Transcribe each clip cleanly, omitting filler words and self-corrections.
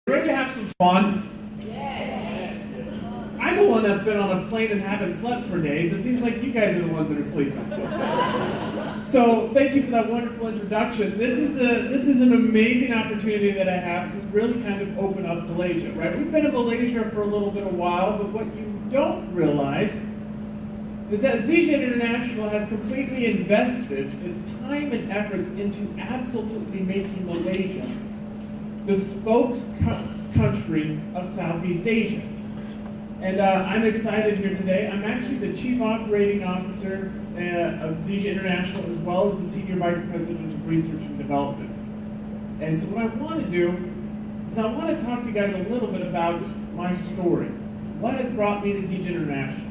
Ready to have some fun? Yes. I'm the one that's been on a plane and haven't slept for days. It seems like you guys are the ones that are sleeping. So thank you for that wonderful introduction. This is an amazing opportunity that I have to really kind of open up Malaysia, right? We've been in Malaysia for a little bit of a while, but what you don't realize is that ZIJA International has completely invested its time and efforts into absolutely making Malaysia the spokescountry of Southeast Asia. And I'm excited here today. I'm actually the Chief Operating Officer of ZIJA International, as well as the Senior Vice President of Research and Development. And so what I want to do is I want to talk to you guys a little bit about my story. What has brought me to ZIJA International?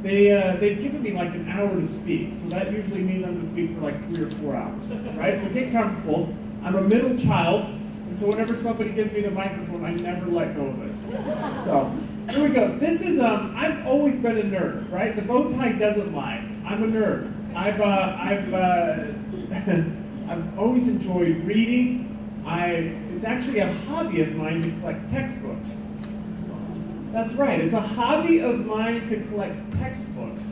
They've given me like an hour to speak, so that usually means I'm going to speak for like 3 or 4 hours, right? So get comfortable. I'm a middle child, and so whenever somebody gives me the microphone, I never let go of it. So here we go. This is, I've always been a nerd, right? The bow tie doesn't lie. I'm a nerd. I've always enjoyed reading. It's actually a hobby of mine to collect textbooks. That's right, it's a hobby of mine to collect textbooks.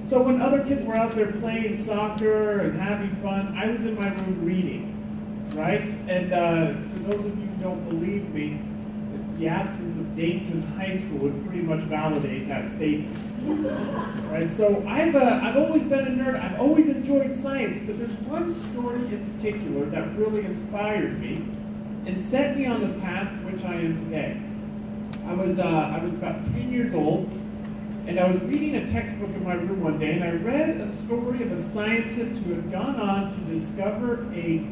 So when other kids were out there playing soccer and having fun, I was in my room reading, right? And for those of you who don't believe me, the absence of dates in high school would pretty much validate that statement, right? So I've always been a nerd. I've always enjoyed science, but there's one story in particular that really inspired me and set me on the path which I am today. I was about 10 years old, and I was reading a textbook in my room one day, and I read a story of a scientist who had gone on to discover a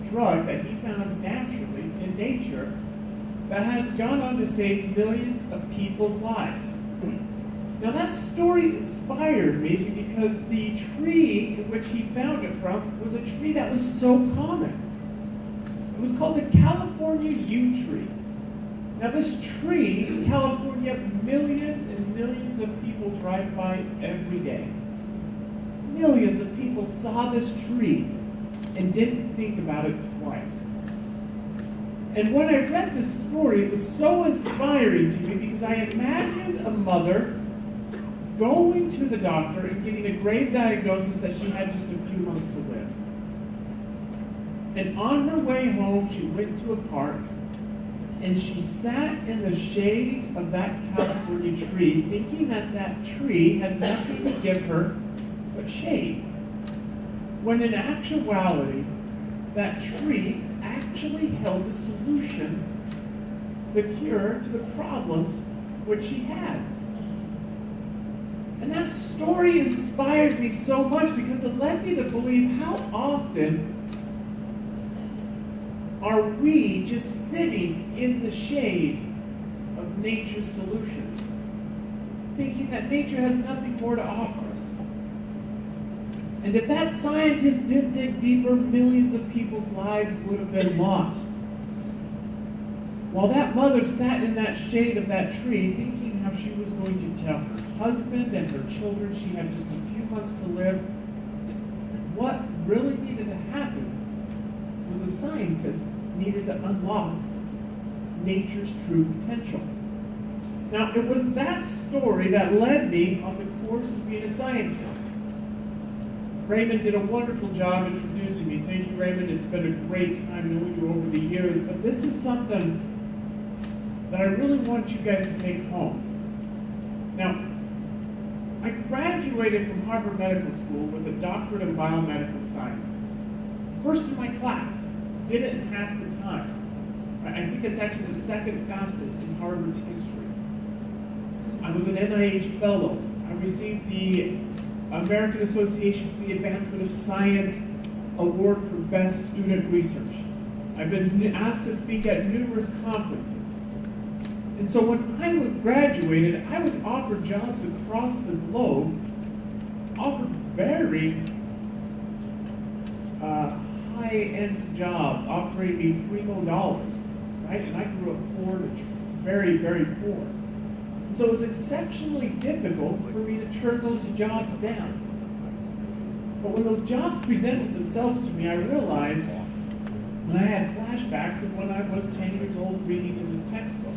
drug that he found naturally in nature that had gone on to save millions of people's lives. Now that story inspired me because the tree in which he found it from was a tree that was so common. It was called the California yew tree. Now this tree in California, millions and millions of people drive by every day. Millions of people saw this tree and didn't think about it twice. And when I read this story, it was so inspiring to me because I imagined a mother going to the doctor and getting a grave diagnosis that she had just a few months to live. And on her way home, she went to a park and she sat in the shade of that California tree, thinking that that tree had nothing to give her but shade. When in actuality, that tree actually held the solution, the cure to the problems which she had. And that story inspired me so much because it led me to believe how often are we just sitting in the shade of nature's solutions, thinking that nature has nothing more to offer us. And if that scientist didn't dig deeper, millions of people's lives would have been lost. While that mother sat in that shade of that tree, thinking how she was going to tell her husband and her children she had just a few months to live, what really needed to happen was a scientist needed to unlock nature's true potential. Now, it was that story that led me on the course of being a scientist. Raymond did a wonderful job introducing me. Thank you, Raymond. It's been a great time knowing you over the years, but this is something that I really want you guys to take home. Now, I graduated from Harvard Medical School with a doctorate in biomedical sciences. First in my class, did it in half the time. I think it's actually the second fastest in Harvard's history. I was an NIH fellow. I received the American Association for the Advancement of Science Award for Best Student Research. I've been asked to speak at numerous conferences. And so when I was graduated, I was offered jobs across the globe, offered very high-end jobs, offering me primo dollars, right? And I grew up poor to very, very poor. And so it was exceptionally difficult for me to turn those jobs down. But when those jobs presented themselves to me, I realized And I had flashbacks of when I was 10 years old reading in the textbook.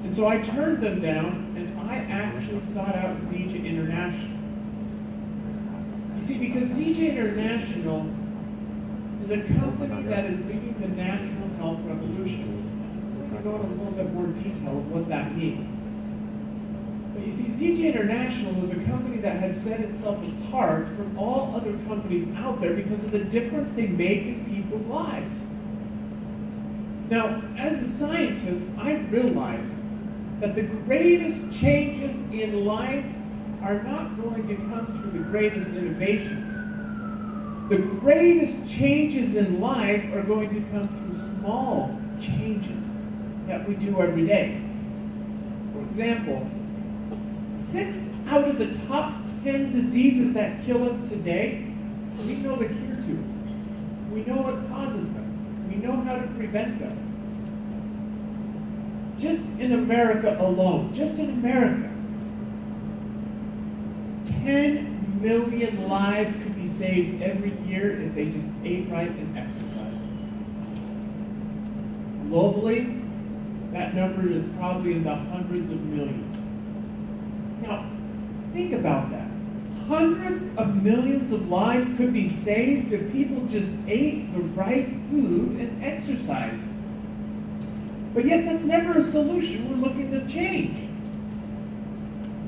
And so I turned them down, and I actually sought out ZIJA International. You see, because ZIJA International is a company that is leading the natural health revolution. I'm going to go into a little bit more detail of what that means. But you see, ZIJA International was a company that had set itself apart from all other companies out there because of the difference they make in people's lives. Now, as a scientist, I realized that the greatest changes in life are not going to come through the greatest innovations. The greatest changes in life are going to come through small changes that we do every day. For example, 6 out of the top 10 diseases that kill us today, we know the cure to. We know what causes them. We know how to prevent them. Just in America alone, just in America, 10 million lives could be saved every year if they just ate right and exercised. Globally, that number is probably in the hundreds of millions. Now, think about that. Hundreds of millions of lives could be saved if people just ate the right food and exercised. But yet that's never a solution we're looking to change.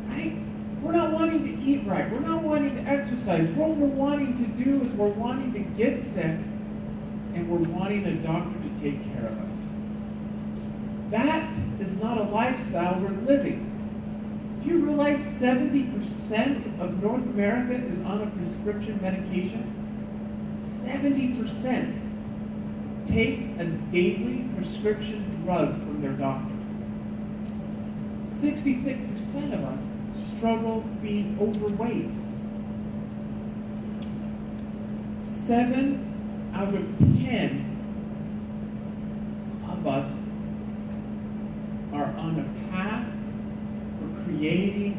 Right? We're not wanting to eat right. We're not wanting to exercise. What we're wanting to do is we're wanting to get sick, and we're wanting a doctor to take care of us. That is not a lifestyle we're living. Do you realize 70% of North America is on a prescription medication? 70% take a daily prescription drug from their doctor. 66% of us struggle being overweight. 7 out of 10 of us are on a path for creating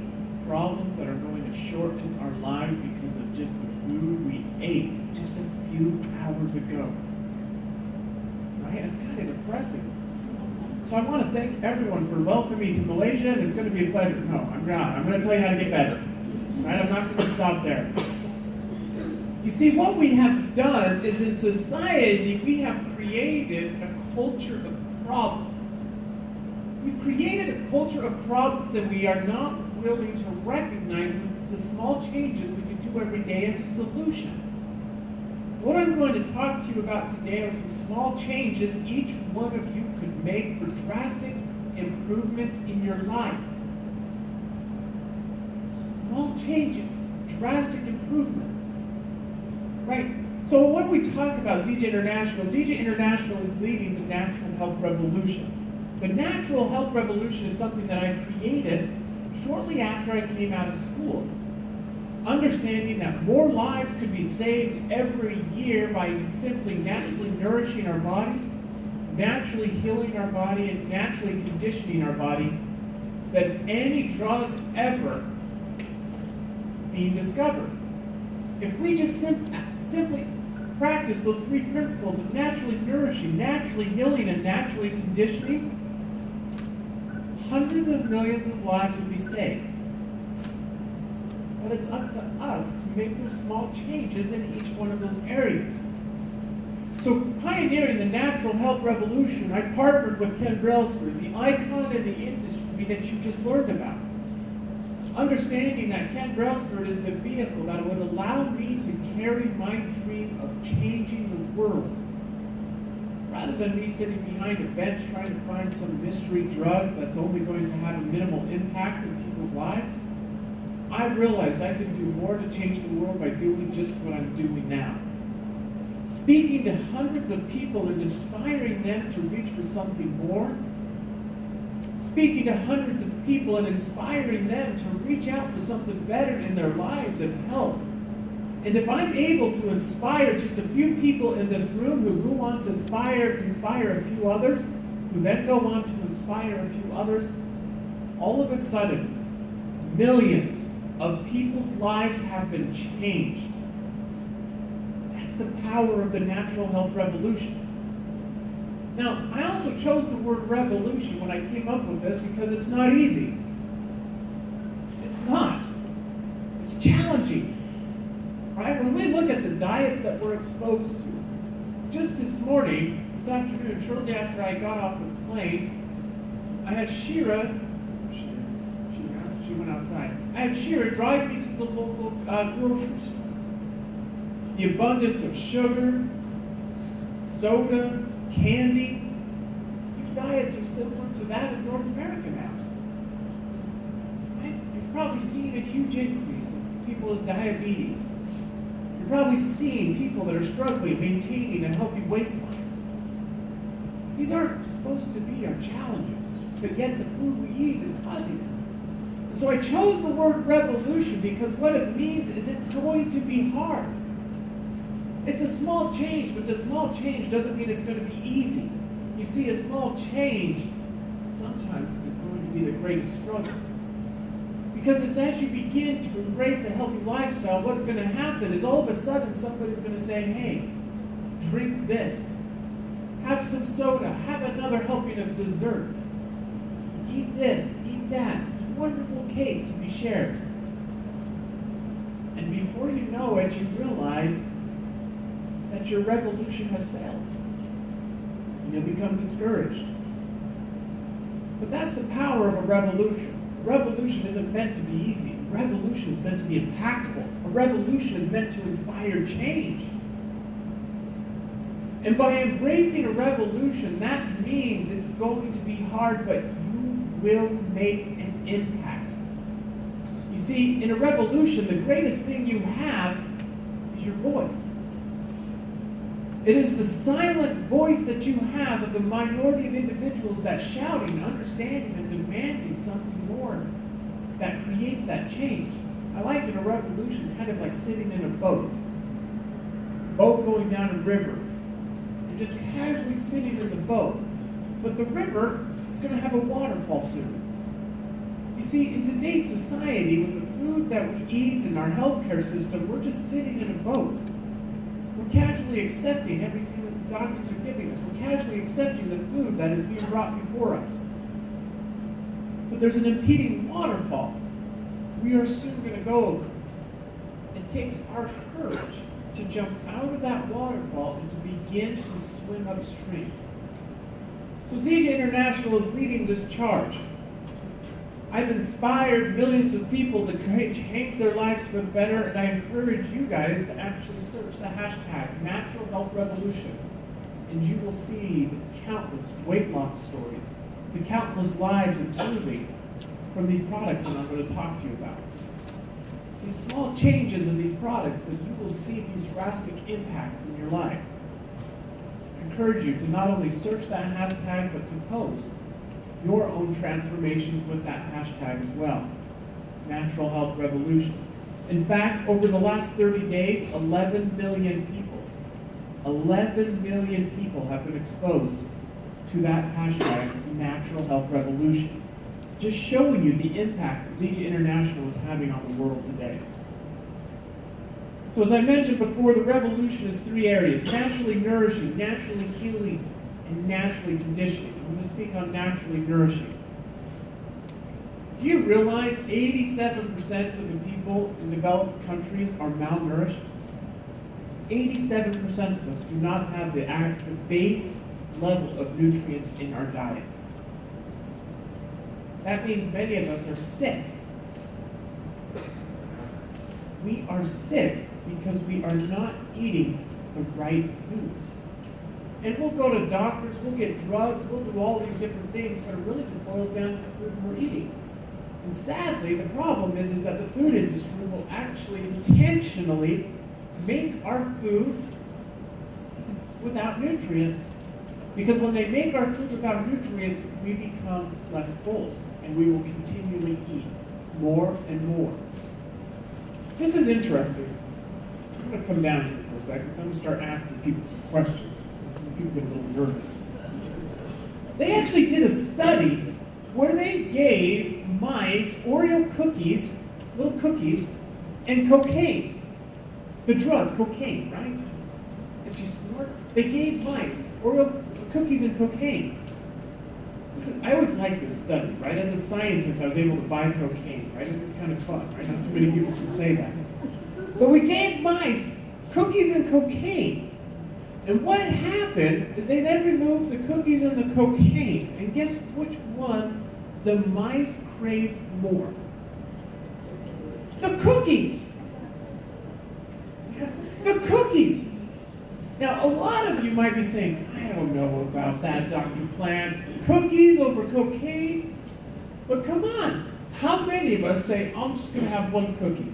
problems that are going to shorten our lives because of just the food we ate just a few hours ago. Right? It's kind of depressing. So I want to thank everyone for welcoming me to Malaysia, and it's going to be a pleasure. No, I'm not. I'm going to tell you how to get better. Right? I'm not going to stop there. You see, what we have done is in society, we have created a culture of problems. We've created a culture of problems, and we are not willing to recognize the small changes we can do every day as a solution. What I'm going to talk to you about today are some small changes each one of you could make for drastic improvement in your life. Small changes, drastic improvement. Right? So when we talk about ZIJA International is leading the natural health revolution. The natural health revolution is something that I created shortly after I came out of school. Understanding that more lives could be saved every year by simply naturally nourishing our body, naturally healing our body, and naturally conditioning our body than any drug ever being discovered. If we just simply practice those 3 principles of naturally nourishing, naturally healing, and naturally conditioning, hundreds of millions of lives would be saved. But it's up to us to make those small changes in each one of those areas. So pioneering the natural health revolution, I partnered with Ken Brailsford, the icon in the industry that you just learned about. Understanding that Ken Brailsford is the vehicle that would allow me to carry my dream of changing the world. Rather than me sitting behind a bench trying to find some mystery drug that's only going to have a minimal impact in people's lives, I realized I could do more to change the world by doing just what I'm doing now. Speaking to hundreds of people and inspiring them to reach for something more. Speaking to hundreds of people and inspiring them to reach out for something better in their lives and health. And if I'm able to inspire just a few people in this room who go on to inspire a few others, who then go on to inspire a few others, all of a sudden, millions of people's lives have been changed. That's the power of the natural health revolution. Now, I also chose the word revolution when I came up with this because it's not easy. It's not. It's challenging. Right? When we look at the diets that we're exposed to, just this morning, this afternoon, shortly after I got off the plane, I had Shira, she went outside. I had Shira drive me to the local grocery store. The abundance of sugar, soda, candy, these diets are similar to that of North America now. Right? You've probably seen a huge increase in people with diabetes. You're probably seeing people that are struggling maintaining a healthy waistline. These aren't supposed to be our challenges, but yet the food we eat is causing them. So I chose the word revolution because what it means is it's going to be hard. It's a small change, but the small change doesn't mean it's going to be easy. You see, a small change sometimes is going to be the greatest struggle. Because it's as you begin to embrace a healthy lifestyle, what's going to happen is all of a sudden somebody's going to say, hey, drink this. Have some soda. Have another helping of dessert. Eat this, eat that. There's wonderful cake to be shared. And before you know it, you realize that your revolution has failed. And you'll become discouraged. But that's the power of a revolution. A revolution isn't meant to be easy. A revolution is meant to be impactful. A revolution is meant to inspire change. And by embracing a revolution, that means it's going to be hard, but you will make an impact. You see, in a revolution, the greatest thing you have is your voice. It is the silent voice that you have of the minority of individuals that shouting, understanding, and demanding something more that creates that change. I liken a revolution kind of like sitting in a boat. Boat going down a river. You're just casually sitting in the boat. But the river is going to have a waterfall soon. You see, in today's society, with the food that we eat in our healthcare system, we're just sitting in a boat. We're casually accepting everything that the doctors are giving us. We're casually accepting the food that is being brought before us. But there's an impeding waterfall. We are soon going to go over. It takes our courage to jump out of that waterfall and to begin to swim upstream. So ZIJA International is leading this charge. I've inspired millions of people to change their lives for the better, and I encourage you guys to actually search the hashtag Natural Health Revolution, and you will see the countless weight loss stories, the countless lives improving from these products that I'm going to talk to you about. See, small changes in these products that you will see these drastic impacts in your life. I encourage you to not only search that hashtag, but to post your own transformations with that hashtag as well. Natural Health Revolution. In fact, over the last 30 days, 11 million people have been exposed to that hashtag, Natural Health Revolution. Just showing you the impact that ZIJA International is having on the world today. So as I mentioned before, the revolution is three areas: naturally nourishing, naturally healing, and naturally conditioning. I'm going to speak on naturally nourishing. Do you realize 87% of the people in developed countries are malnourished? 87% of us do not have the base level of nutrients in our diet. That means many of us are sick. We are sick because we are not eating the right foods. And we'll go to doctors, we'll get drugs, we'll do all these different things, but it really just boils down to the food we're eating. And sadly, the problem is that the food industry will actually intentionally make our food without nutrients. Because when they make our food without nutrients, we become less full, and we will continually eat more and more. This is interesting. I'm going to come down here for a second, so I'm going to start asking people some questions. People get a little nervous. They actually did a study where they gave mice Oreo cookies, little cookies, and cocaine. The drug, cocaine, right? Did you snort? They gave mice Oreo cookies and cocaine. Listen, I always like this study, right? As a scientist, I was able to buy cocaine, right? This is kind of fun, right? Not too many people can say that. But we gave mice cookies and cocaine. And what happened is they then removed the cookies and the cocaine. And guess which one the mice craved more? The cookies. The cookies. Now, a lot of you might be saying, I don't know about that, Dr. Plant. Cookies over cocaine? But come on, how many of us say, I'm just going to have one cookie?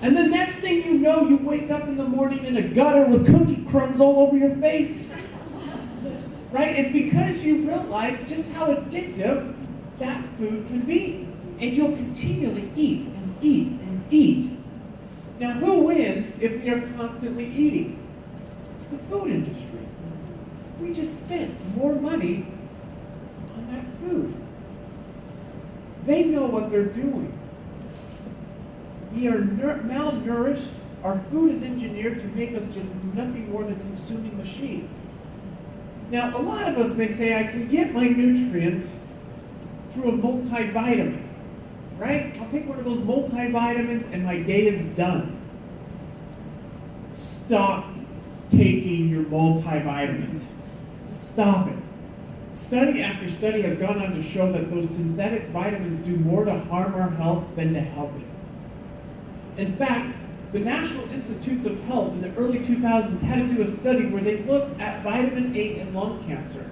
And the next thing you know, you wake up in the morning in a gutter with cookie crumbs all over your face. Right? It's because you realize just how addictive that food can be. And you'll continually eat and eat and eat. Now, who wins if we are constantly eating? It's the food industry. We just spent more money on that food. They know what they're doing. We are malnourished. Our food is engineered to make us just nothing more than consuming machines. Now, a lot of us may say, I can get my nutrients through a multivitamin, right? I'll take one of those multivitamins and my day is done. Stop taking your multivitamins. Stop it. Study after study has gone on to show that those synthetic vitamins do more to harm our health than to help it. In fact, the National Institutes of Health in the early 2000s had to do a study where they looked at vitamin A in lung cancer.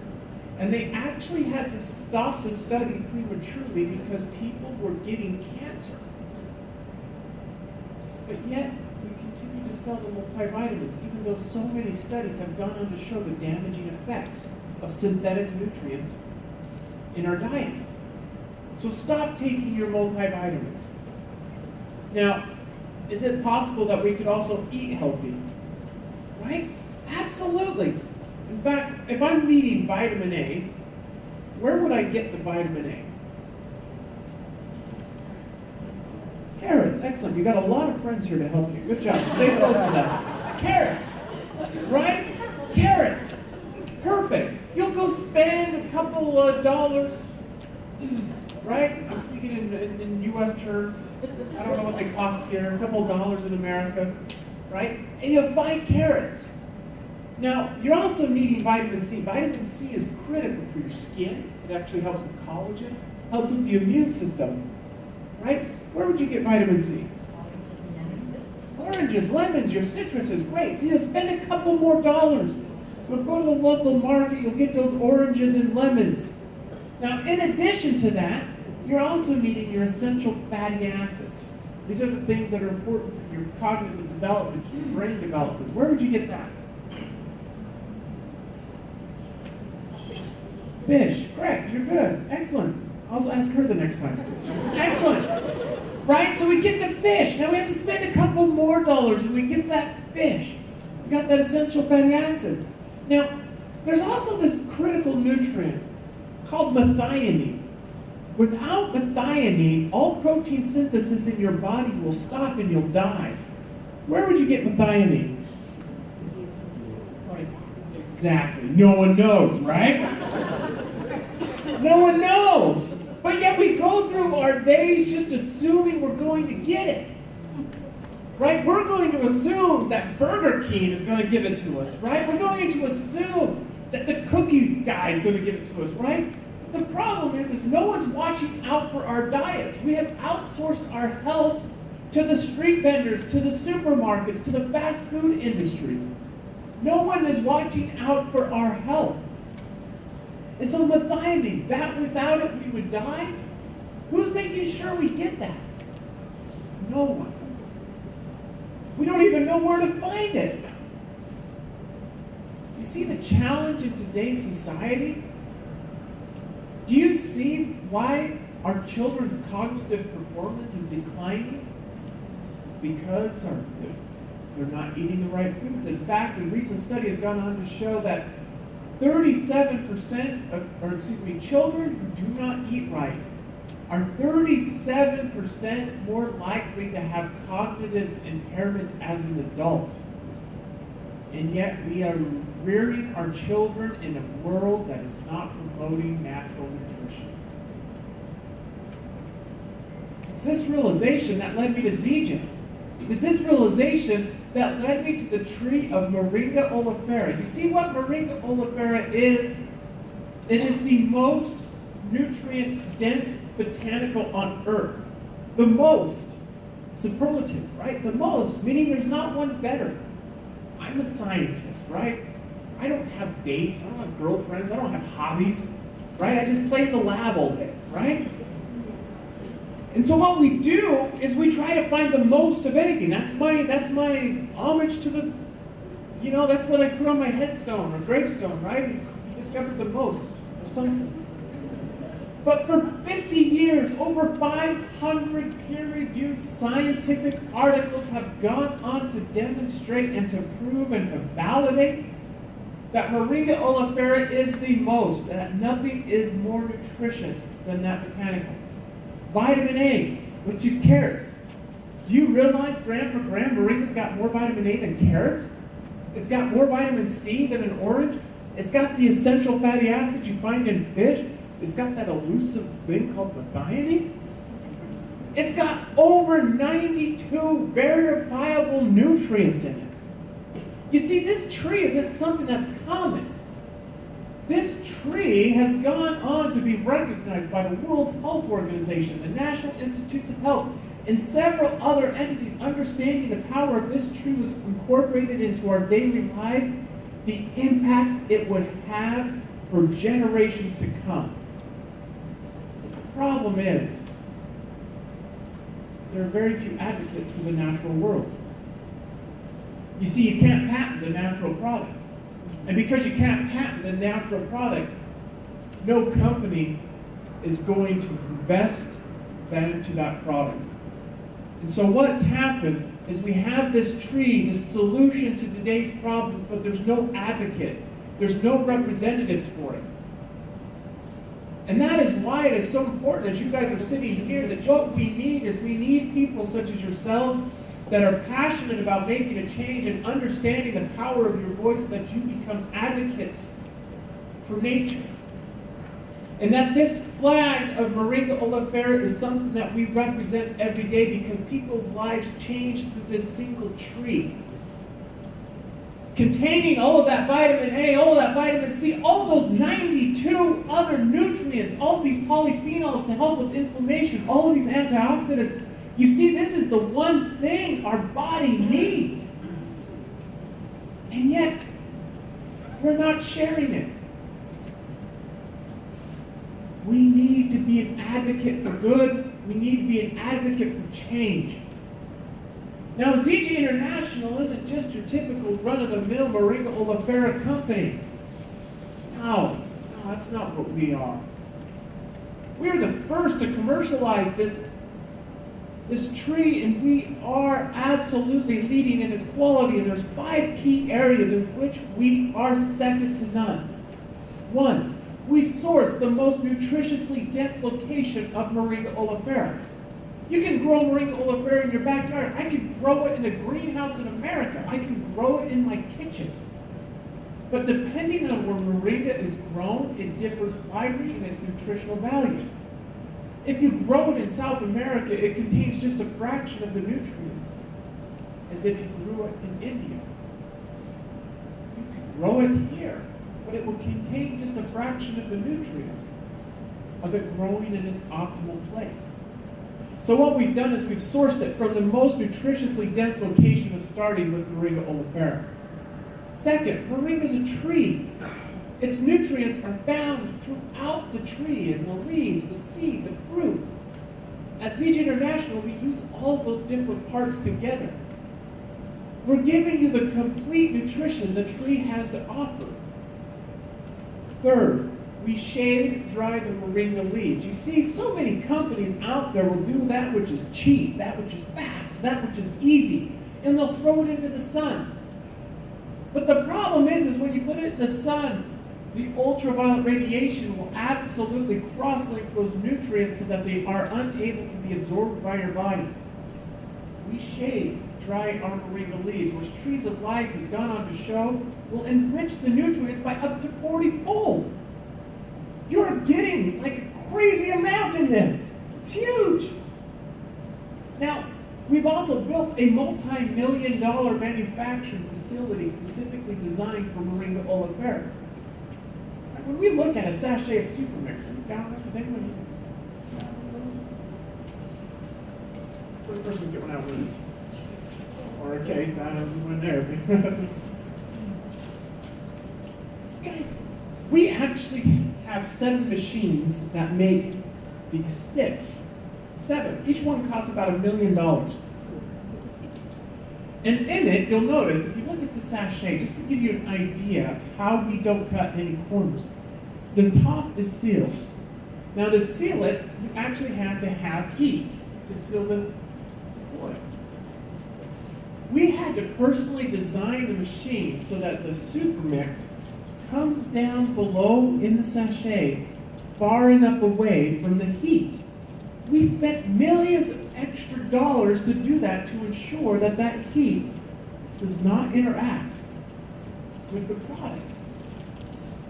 And they actually had to stop the study prematurely because people were getting cancer. But yet, we continue to sell the multivitamins, even though so many studies have gone on to show the damaging effects of synthetic nutrients in our diet. So stop taking your multivitamins. Now, is it possible that we could also eat healthy? Right? Absolutely. In fact, if I'm needing vitamin A, where would I get the vitamin A? Carrots. Excellent. You got a lot of friends here to help you. Good job. Stay close to that. Carrots. Right? Carrots. Perfect. You'll go spend a couple of dollars. Right? I'm speaking in U.S. terms. I don't know what they cost here. A couple of dollars in America. Right? And you'll buy carrots. Now, you're also needing vitamin C. Vitamin C is critical for your skin. It actually helps with collagen, helps with the immune system. Right? Where would you get vitamin C? Oranges, lemons, your citrus is great. So you'll spend a couple more dollars. You'll go to the local market, you'll get those oranges and lemons. Now, in addition to that, you're also needing your essential fatty acids. These are the things that are important for your cognitive development, your brain development. Where would you get that? Fish. Correct. You're good. Excellent. I'll ask her the next time. Excellent. Right? So we get the fish. Now we have to spend a couple more dollars and we get that fish. We got that essential fatty acids. Now, there's also this critical nutrient called methionine. Without methionine, all protein synthesis in your body will stop and you'll die. Where would you get methionine? Sorry. Exactly. No one knows, right? No one knows. But yet we go through our days just assuming we're going to get it. Right? We're going to assume that Burger King is going to give it to us, right? We're going to assume that the cookie guy is going to give it to us, right? But the problem is no one's watching out for our diets. We have outsourced our health to the street vendors, to the supermarkets, to the fast food industry. No one is watching out for our health. And so methionine, that without it we would die? Who's making sure we get that? No one. We don't even know where to find it. You see the challenge in today's society? Do you see why our children's cognitive performance is declining? It's because they're not eating the right foods. In fact, a recent study has gone on to show that 37% of, children who do not eat right are 37% more likely to have cognitive impairment as an adult. And yet we are rearing our children in a world that is not promoting natural nutrition. It's this realization that led me to ZIJA. It's this realization that led me to the tree of Moringa oleifera. You see what Moringa oleifera is? It is the most nutrient-dense botanical on earth. The most. Superlative, right? The most, meaning there's not one better. I'm a scientist, right? I don't have dates, I don't have girlfriends, I don't have hobbies, right? I just play in the lab all day, right? And so what we do is we try to find the most of anything. That's my homage to the, that's what I put on my headstone or gravestone, right? He discovered the most of something. But for 50 years, over 500 peer-reviewed scientific articles have gone on to demonstrate and to prove and to validate that Moringa oleifera is the most, that nothing is more nutritious than that botanical. Vitamin A, which is carrots. Do you realize, gram for gram, Moringa's got more vitamin A than carrots? It's got more vitamin C than an orange. It's got the essential fatty acids you find in fish. It's got that elusive thing called methionine. It's got over 92 verifiable nutrients in it. You see, this tree isn't something that's common. This tree has gone on to be recognized by the World Health Organization, the National Institutes of Health, and several other entities. Understanding the power of this tree was incorporated into our daily lives, the impact it would have for generations to come. The problem is, there are very few advocates for the natural world. You see, you can't patent a natural product. And because you can't patent the natural product, no company is going to invest into that product. And so what's happened is we have this tree, the solution to today's problems, but there's no advocate. There's no representatives for it. And that is why it is so important, as you guys are sitting here, that what we need is we need people such as yourselves that are passionate about making a change and understanding the power of your voice so that you become advocates for nature. And that this flag of Moringa oleifera is something that we represent every day because people's lives change through this single tree. Containing all of that vitamin A, all of that vitamin C, all those 92 other nutrients, all of these polyphenols to help with inflammation, all of these antioxidants. You see, this is the one thing our body needs. And yet, we're not sharing it. We need to be an advocate for good. We need to be an advocate for change. Now, ZIJA International isn't just your typical run-of-the-mill Moringa oleifera company. No, that's not what we are. We are the first to commercialize this tree, and we are absolutely leading in its quality. And there's 5 key areas in which we are second to none. 1, we source the most nutritiously dense location of Moringa oleifera. You can grow Moringa oleifera in your backyard. I can grow it in a greenhouse in America. I can grow it in my kitchen. But depending on where Moringa is grown, it differs widely in its nutritional value. If you grow it in South America, it contains just a fraction of the nutrients as if you grew it in India. You can grow it here, but it will contain just a fraction of the nutrients of it growing in its optimal place. So what we've done is we've sourced it from the most nutritiously dense location of starting with Moringa oleifera. Second, Moringa is a tree. Its nutrients are found throughout the tree, in the leaves, the seed, the fruit. At ZIJA International, we use all of those different parts together. We're giving you the complete nutrition the tree has to offer. Third, we shade dry the Moringa leaves. You see, so many companies out there will do that which is cheap, that which is fast, that which is easy, and they'll throw it into the sun. But the problem is when you put it in the sun, the ultraviolet radiation will absolutely cross-link those nutrients so that they are unable to be absorbed by your body. we shave dry armoringa leaves, which Trees of Life has gone on to show will enrich the nutrients by up to 40-fold. You're getting like a crazy amount in this. It's huge. Now, we've also built a multi-million-dollar manufacturing facility specifically designed for Moringa oleifera. When we look at a sachet of super mixer, does anyone have one of those? First person to get one out wins. Or a case, that one there. Guys, we actually have 7 machines that make these sticks. 7. Each one costs about $1 million. And in it, you'll notice, if you look at the sachet, just to give you an idea of how we don't cut any corners, the top is sealed. Now to seal it, you actually have to have heat to seal the foil. We had to personally design the machine so that the super mix comes down below in the sachet, far enough away from the heat. We spent millions of extra dollars to do that, to ensure that that heat does not interact with the product.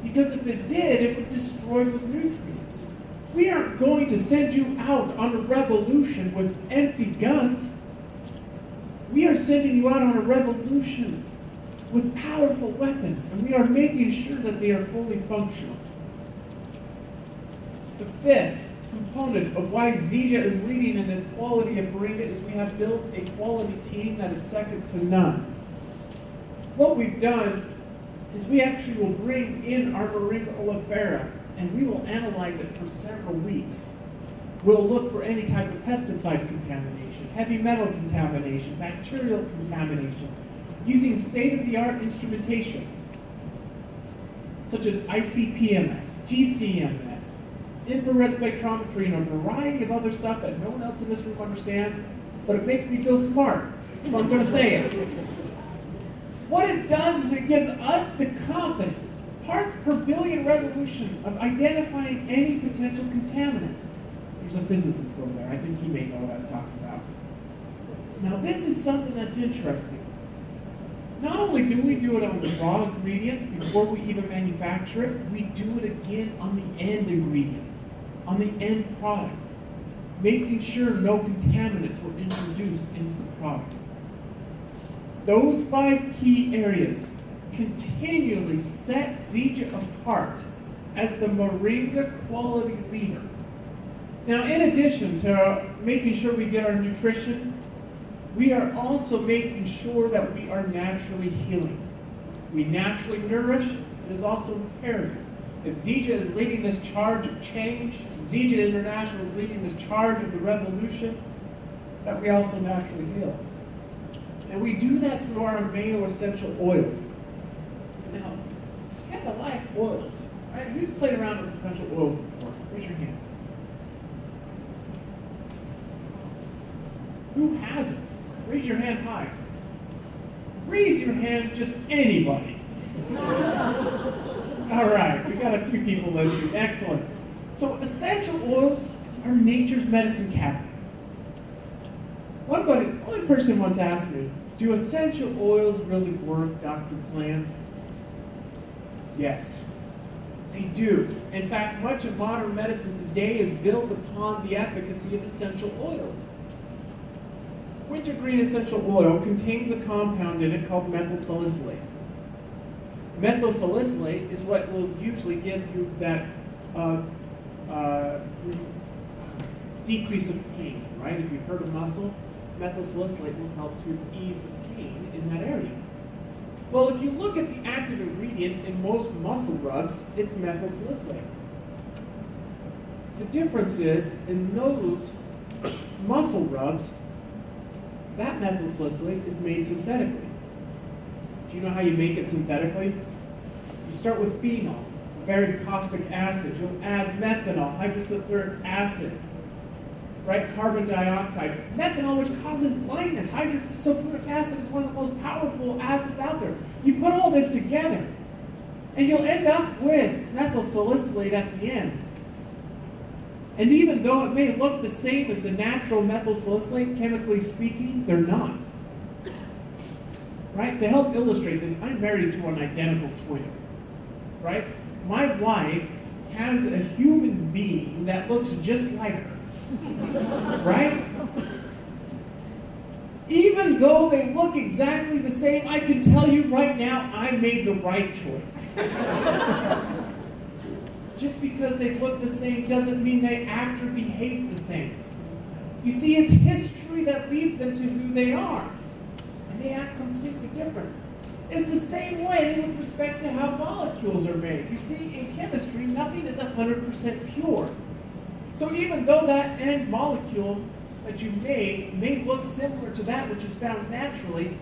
Because if it did, it would destroy those nutrients. We aren't going to send you out on a revolution with empty guns. We are sending you out on a revolution with powerful weapons, and we are making sure that they are fully functional. The 5th component of why ZIJA is leading in its quality of moringa is we have built a quality team that is second to none. What we've done is we actually will bring in our Moringa oleifera and we will analyze it for several weeks. We'll look for any type of pesticide contamination, heavy metal contamination, bacterial contamination, using state-of-the-art instrumentation, such as ICP-MS, GC-MS, infrared spectrometry, and a variety of other stuff that no one else in this room understands, but it makes me feel smart, so I'm going to say it. What it does is it gives us the confidence, parts per billion resolution, of identifying any potential contaminants. There's a physicist over there. I think he may know what I was talking about. Now, this is something that's interesting. Not only do we do it on the raw ingredients before we even manufacture it, we do it again on the end ingredient, on the end product, making sure no contaminants were introduced into the product. Those 5 key areas continually set ZIJA apart as the moringa quality leader. Now, in addition to making sure we get our nutrition, we are also making sure that we are naturally healing. We naturally nourish. It is also imperative. If ZIJA is leading this charge of change, ZIJA International is leading this charge of the revolution, that we also naturally heal. And we do that through our Mayo essential oils. Now, you have to like oils, right? Who's played around with essential oils before? Raise your hand. Who hasn't? Raise your hand high. Raise your hand, just anybody. All right, we got a few people listening. Excellent. So essential oils are nature's medicine cabinet. One person once asked me, do essential oils really work, Dr. Plant? Yes, they do. In fact, much of modern medicine today is built upon the efficacy of essential oils. Wintergreen essential oil contains a compound in it called methyl salicylate. Methyl salicylate is what will usually give you that decrease of pain, right? If you've heard of muscle, methyl salicylate will help to ease this pain in that area. Well, if you look at the active ingredient in most muscle rubs, it's methyl salicylate. The difference is, in those muscle rubs, that methyl salicylate is made synthetically. Do you know how you make it synthetically? You start with phenol, a very caustic acid. You'll add methanol, hydrosulfuric acid, right? Carbon dioxide. Methanol, which causes blindness. Hydrosulfuric acid is one of the most powerful acids out there. You put all this together, and you'll end up with methyl salicylate at the end. And even though it may look the same as the natural methyl salicylate, chemically speaking, they're not. Right? To help illustrate this, I'm married to an identical twin. Right? My wife has a human being that looks just like her. Right? Even though they look exactly the same, I can tell you right now, I made the right choice. Just because they look the same doesn't mean they act or behave the same. You see, it's history that leads them to who they are. And they act completely different. It's the same way with respect to how molecules are made. You see, in chemistry, nothing is 100% pure. So even though that end molecule that you made may look similar to that which is found naturally,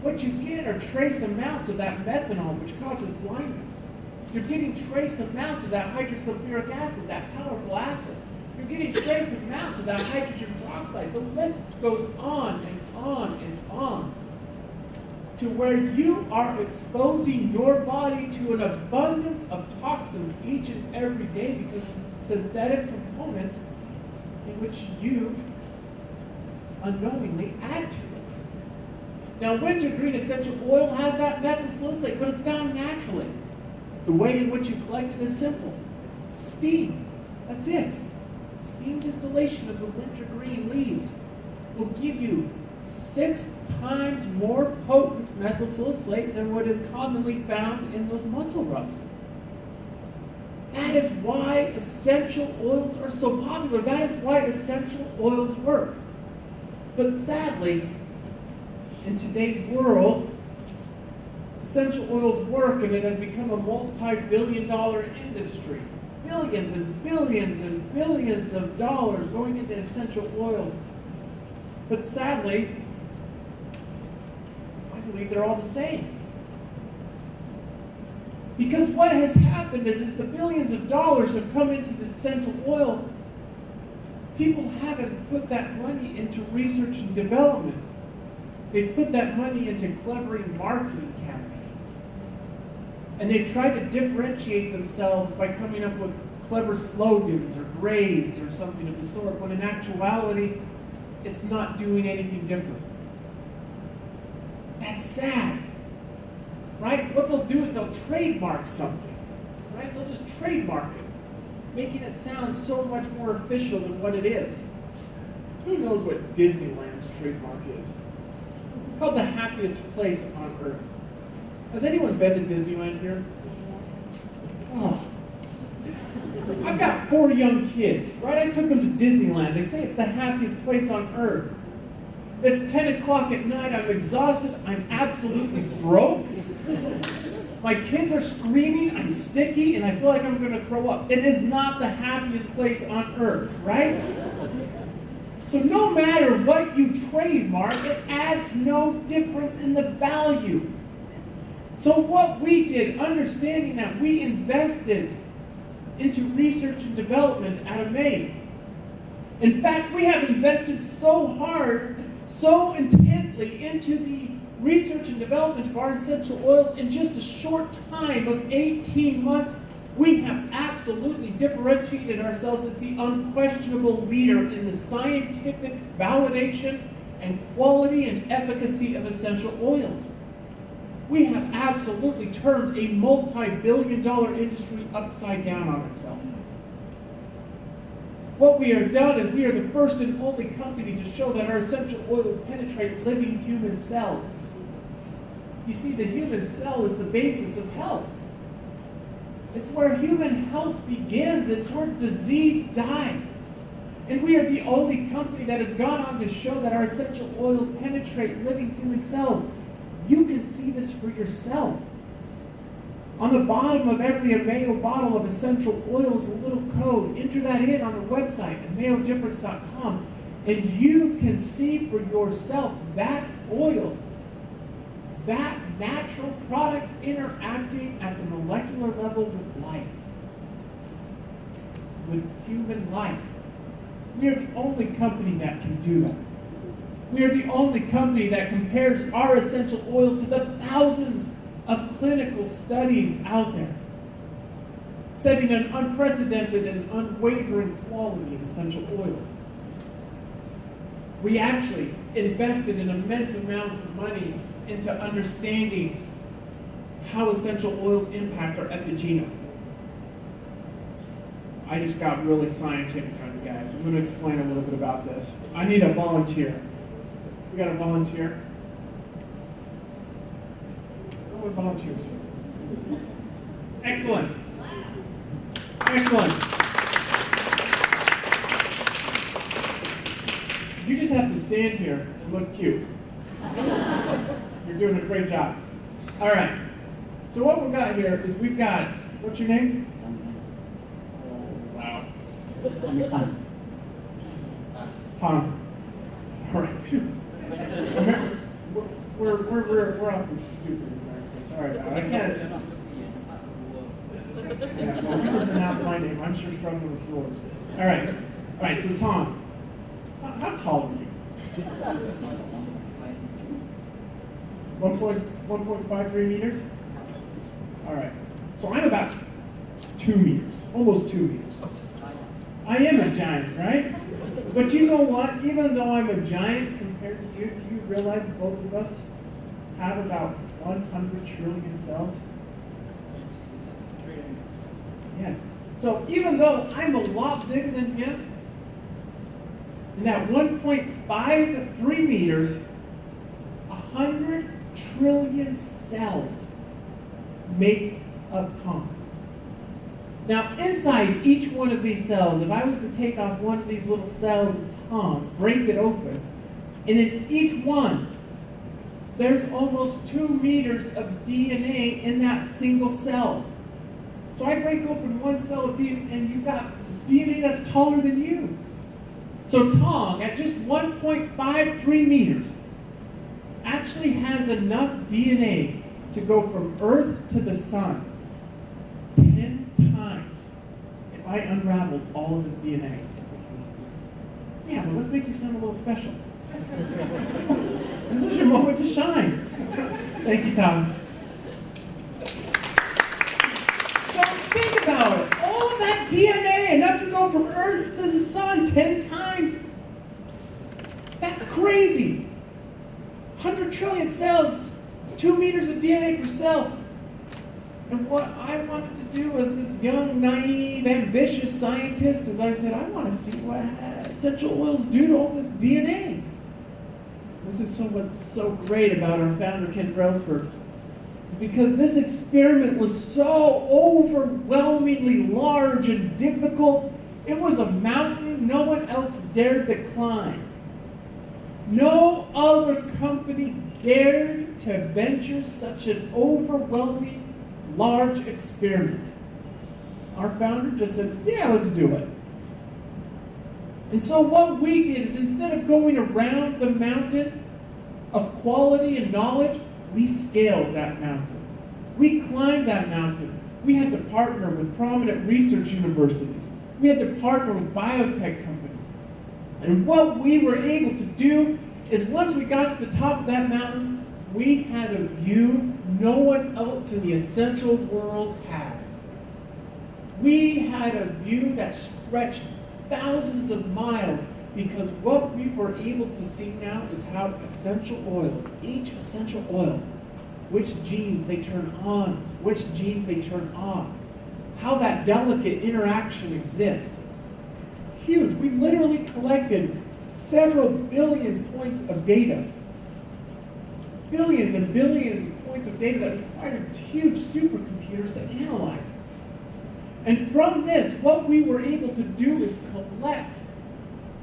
what you get are trace amounts of that methanol, which causes blindness. You're getting trace amounts of that hydrosulfuric acid, that powerful acid. You're getting trace amounts of that hydrogen peroxide. The list goes on and on and on, to where you are exposing your body to an abundance of toxins each and every day because of synthetic components in which you unknowingly add to it. Now, wintergreen essential oil has that methyl salicylate, but it's found naturally. The way in which you collect it is simple. Steam. That's it. Steam distillation of the wintergreen leaves will give you 6 times more potent methyl salicylate than what is commonly found in those muscle rubs. That is why essential oils are so popular. That is why essential oils work. But sadly, in today's world, essential oils work and it has become a multi-billion-dollar industry. Billions and billions and billions of dollars going into essential oils. But sadly, I believe they're all the same. Because what has happened is the billions of dollars have come into the essential oil, people haven't put that money into research and development. They've put that money into clevering marketing campaigns. And they've tried to differentiate themselves by coming up with clever slogans or grades or something of the sort, when in actuality, it's not doing anything different. That's sad. Right? What they'll do is they'll trademark something. Right? They'll just trademark it, making it sound so much more official than what it is. Who knows what Disneyland's trademark is? It's called the happiest place on earth. Has anyone been to Disneyland here? Oh. I've got 4 young kids, right? I took them to Disneyland. They say it's the happiest place on earth. It's 10 o'clock at night. I'm exhausted. I'm absolutely broke. My kids are screaming. I'm sticky, and I feel like I'm going to throw up. It is not the happiest place on earth, right? So no matter what you trademark, it adds no difference in the value. So what we did, understanding that we invested into research and development at AMAE. In fact, we have invested so hard, so intently into the research and development of our essential oils in just a short time of 18 months, we have absolutely differentiated ourselves as the unquestionable leader in the scientific validation and quality and efficacy of essential oils. We have absolutely turned a multi-billion-dollar industry upside down on itself. What we have done is we are the first and only company to show that our essential oils penetrate living human cells. You see, the human cell is the basis of health. It's where human health begins. It's where disease dies. And we are the only company that has gone on to show that our essential oils penetrate living human cells. You can see this for yourself. On the bottom of every AMAE bottle of essential oil is a little code. Enter that in on the website at mayodifference.com, and you can see for yourself that oil, that natural product interacting at the molecular level with life, with human life. We are the only company that can do that. We are the only company that compares our essential oils to the thousands of clinical studies out there. setting an unprecedented and unwavering quality of essential oils. We actually invested an immense amount of money into understanding how essential oils impact our epigenome. I just got really scientific on you guys. I'm going to explain a little bit about this. I need a volunteer. We got a volunteer? No one volunteers here. Excellent. Excellent. You just have to stand here and look cute. You're doing a great job. All right. So what we've got here is we've got, what's your name? Oh, wow. Tom. All right. We're off this stupid America. Sorry about it. I can't. Yeah, well, you can pronounce my name. I'm sure struggling with yours. All right. All right, so Tom, how tall are you? 1.53 meters? All right. So I'm about 2 meters, almost 2 meters. I am a giant, right? But you know what? Even though I'm a giant compared to you, do you realize that both of us have about 100 trillion cells? Yes. So even though I'm a lot bigger than him, and at 1.53 meters, 100 trillion cells make up Tom. Now, inside each one of these cells, if I was to take off one of these little cells of Tom, break it open, and in each one, there's almost 2 meters of DNA in that single cell. So I break open one cell of DNA, and you've got DNA that's taller than you. So Tom, at just 1.53 meters, actually has enough DNA to go from Earth to the sun 10 times if I unraveled all of his DNA. Yeah, but let's make you sound a little special. This is your moment to shine. Thank you, Tom. So think about it. All of that DNA, enough to go from Earth to the sun 10 times. That's crazy. 100 trillion cells, 2 meters of DNA per cell. And what I wanted to do as this young, naive, ambitious scientist is I said, I want to see what essential oils do to all this DNA. This is what's so great about our founder, Ken Brailsford. It's because this experiment was so overwhelmingly large and difficult. It was a mountain no one else dared to climb. No other company dared to venture such an overwhelming, large experiment. Our founder just said, yeah, let's do it. And so what we did is instead of going around the mountain of quality and knowledge, we scaled that mountain. We climbed that mountain. We had to partner with prominent research universities. We had to partner with biotech companies. And what we were able to do is once we got to the top of that mountain, we had a view no one else in the essential world had. We had a view that stretched thousands of miles because what we were able to see now is how essential oils, each essential oil, which genes they turn on, which genes they turn off, how that delicate interaction exists. Huge. We literally collected several billion points of data. Billions and billions of points of data that required huge supercomputers to analyze. And from this, what we were able to do is collect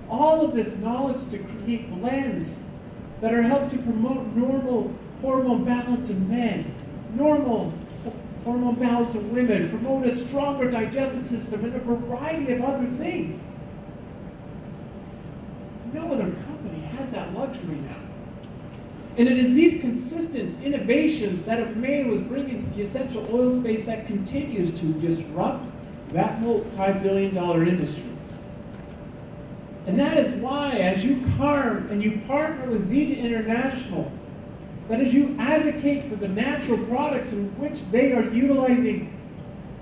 all of this knowledge to create blends that are helped to promote normal hormone balance in men, normal hormone balance in women, promote a stronger digestive system, and a variety of other things. No other company has that luxury now. And it is these consistent innovations that May was bringing to the essential oil space that continues to disrupt that multi-billion-dollar industry. And that is why, as you carve and you partner with ZIJA International, that as you advocate for the natural products in which they are utilizing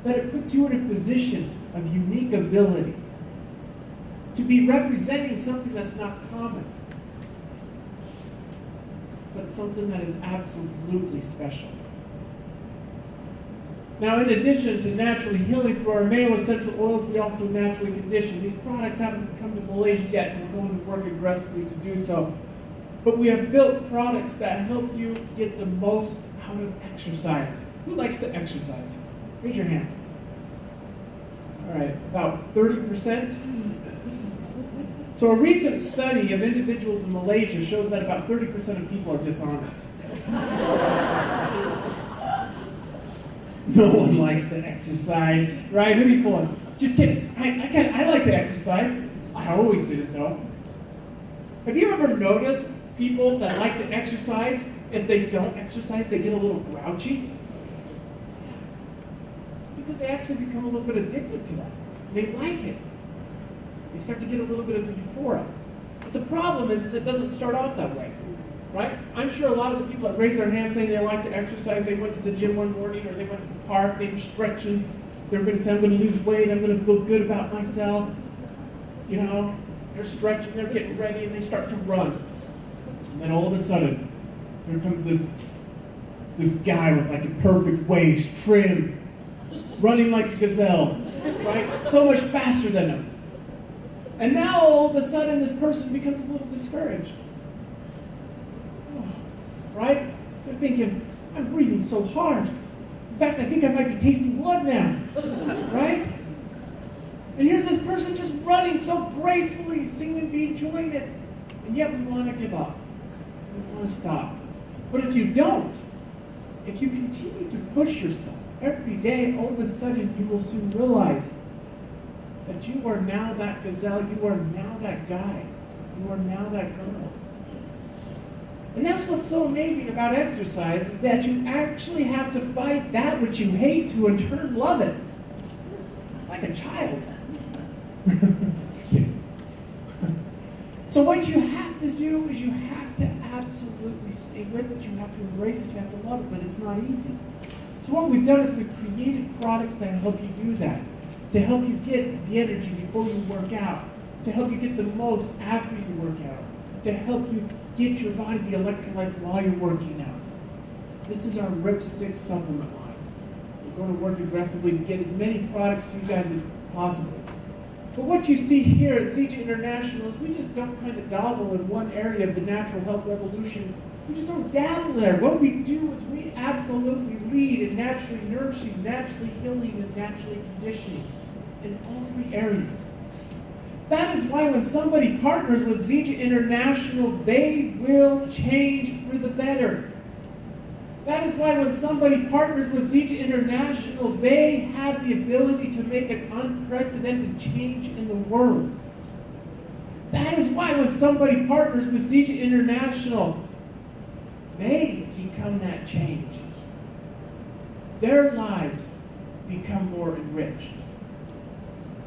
that it puts you in a position of unique ability to be representing something that's not common, but something that is absolutely special. Now, in addition to naturally healing through our male essential oils, we also naturally condition. These products haven't come to Malaysia yet, and we're going to work aggressively to do so. But we have built products that help you get the most out of exercise. Who likes to exercise? Raise your hand. All right, about 30%. So a recent study of individuals in Malaysia shows that about 30% of people are dishonest. No one likes to exercise, right? Who are you pulling? Just kidding. I like to exercise. I always did it though. Have you ever noticed people that like to exercise, if they don't exercise, they get a little grouchy? It's because they actually become a little bit addicted to that. They like it. They start to get a little bit of euphoria. But the problem is it doesn't start off that way, right? I'm sure a lot of the people that raise their hands saying they like to exercise, they went to the gym one morning or they went to the park, they were stretching, they were going to say, I'm going to lose weight, I'm going to feel good about myself. You know, they're stretching, they're getting ready, and they start to run. And then all of a sudden, here comes this guy with like a perfect waist, trim, running like a gazelle, right? So much faster than him. And now all of a sudden this person becomes a little discouraged. Right? They're thinking, I'm breathing so hard. In fact, I think I might be tasting blood now. Right? And here's this person just running so gracefully, seeming to be enjoying it. And yet we want to give up. We want to stop. But if you don't, if you continue to push yourself every day, all of a sudden you will soon realize that you are now that gazelle, you are now that guy, you are now that girl. And that's what's so amazing about exercise, is that you actually have to fight that which you hate to in turn love it. It's like a child. Just kidding. So what you have to do is you have to absolutely stay with it, you have to embrace it, you have to love it, but it's not easy. So what we've done is we've created products that help you do that, to help you get the energy before you work out, to help you get the most after you work out, to help you get your body the electrolytes while you're working out. This is our Ripstick supplement line. We're going to work aggressively to get as many products to you guys as possible. But what you see here at ZIJA International is we just don't kind of dabble in one area of the natural health revolution. We just don't dabble there. What we do is we absolutely lead in naturally nourishing, naturally healing, and naturally conditioning in all three areas. That is why when somebody partners with ZIJA International, they will change for the better. That is why when somebody partners with ZIJA International, they have the ability to make an unprecedented change in the world. That is why when somebody partners with ZIJA International, they become that change. Their lives become more enriched.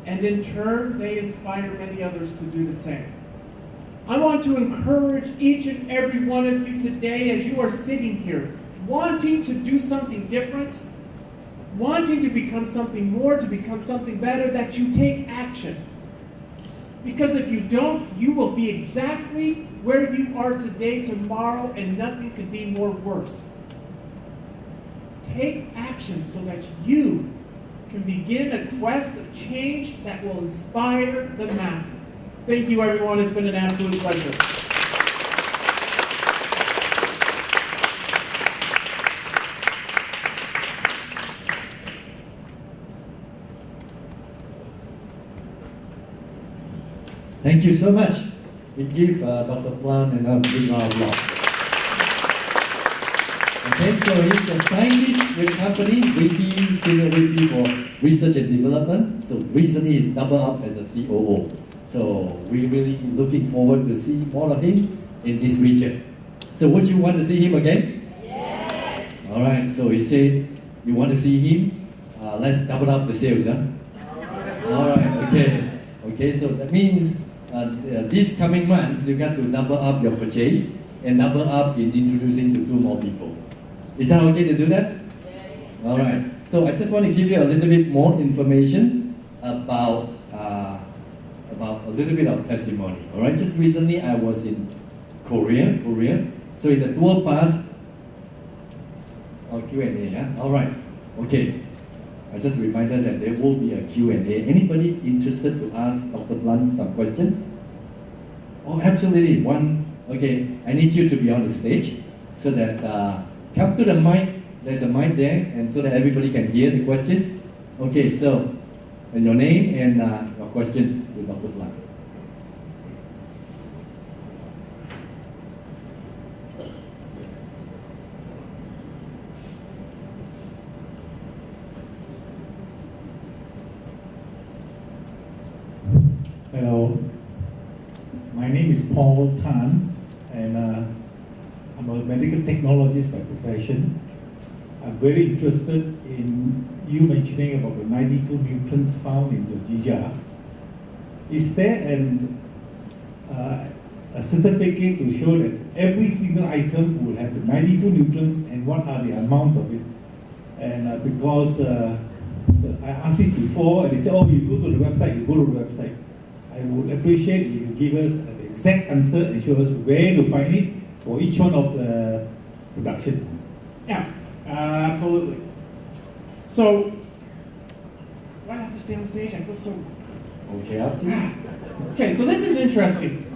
And in turn, they inspire many others to do the same. I want to encourage each and every one of you today, as you are sitting here, wanting to do something different, wanting to become something more, to become something better, that you take action. Because if you don't, you will be exactly where you are today tomorrow, and nothing could be more worse. Take action so that you can begin a quest of change that will inspire the masses. Thank you, everyone. It's been an absolute pleasure. Thank you so much. We give Dr. Plant and a big round of applause. Okay, so he's a scientist with company, VP, Senior VP for Research and Development. So recently he's doubled up as a COO. So we're really looking forward to see more of him in this region. So would you want to see him again? Yes. All right, so he said, you want to see him? Let's double up the sales, huh? All right, okay. Okay, so that means these coming months, you got to double up your purchase and double up in introducing to 2 more people. Is that okay to do that? Yes. All right. So I just want to give you a little bit more information about a little bit of testimony. All right. Just recently, I was in Korea. So in the tour pass, Q&A. Yeah. All right. Okay. I just reminded that there will be a Q&A. Anybody interested to ask Dr. Plant some questions? Oh, absolutely. Okay, I need you to be on the stage so that come to the mic. There's a mic there, and so that everybody can hear the questions. Okay, so your name and your questions to Dr. Plant. Hello, my name is Paul Tan, and I'm a medical technologist by profession. I'm very interested in you mentioning about the 92 nutrients found in the ZIJA. Is there a certificate to show that every single item will have the 92 nutrients and what are the amount of it? And because I asked this before, and they said, oh, you go to the website, you go to the website. I would appreciate if you give us an exact answer and show us where to find it for each one of the production. Yeah, absolutely. So, do I have to stay on stage? I feel so... Okay, up to you. Okay, so this is interesting.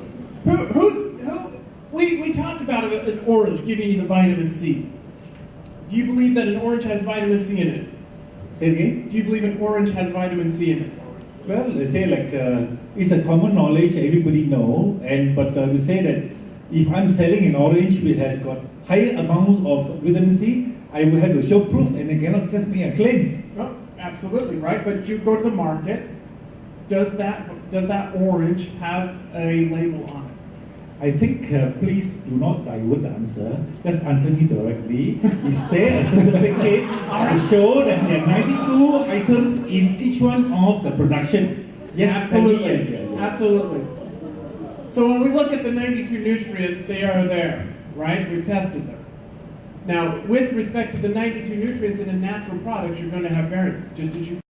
We talked about an orange giving you the vitamin C. Do you believe that an orange has vitamin C in it? Say it again? Do you believe an orange has vitamin C in it? Well, they say it's a common knowledge, everybody know, but we say that if I'm selling an orange which has got higher amount of vitamin C, I will have to show proof and I cannot just make a claim. No, absolutely, right? But you go to the market, does that orange have a label on it? I think, please do not divert the answer. Just answer me directly. Is there a certificate to show that there are 92 items in each one of the production? Yes, absolutely. Absolutely. So when we look at the 92 nutrients, they are there, right? We've tested them. Now, with respect to the 92 nutrients in a natural product, you're going to have variance, just as you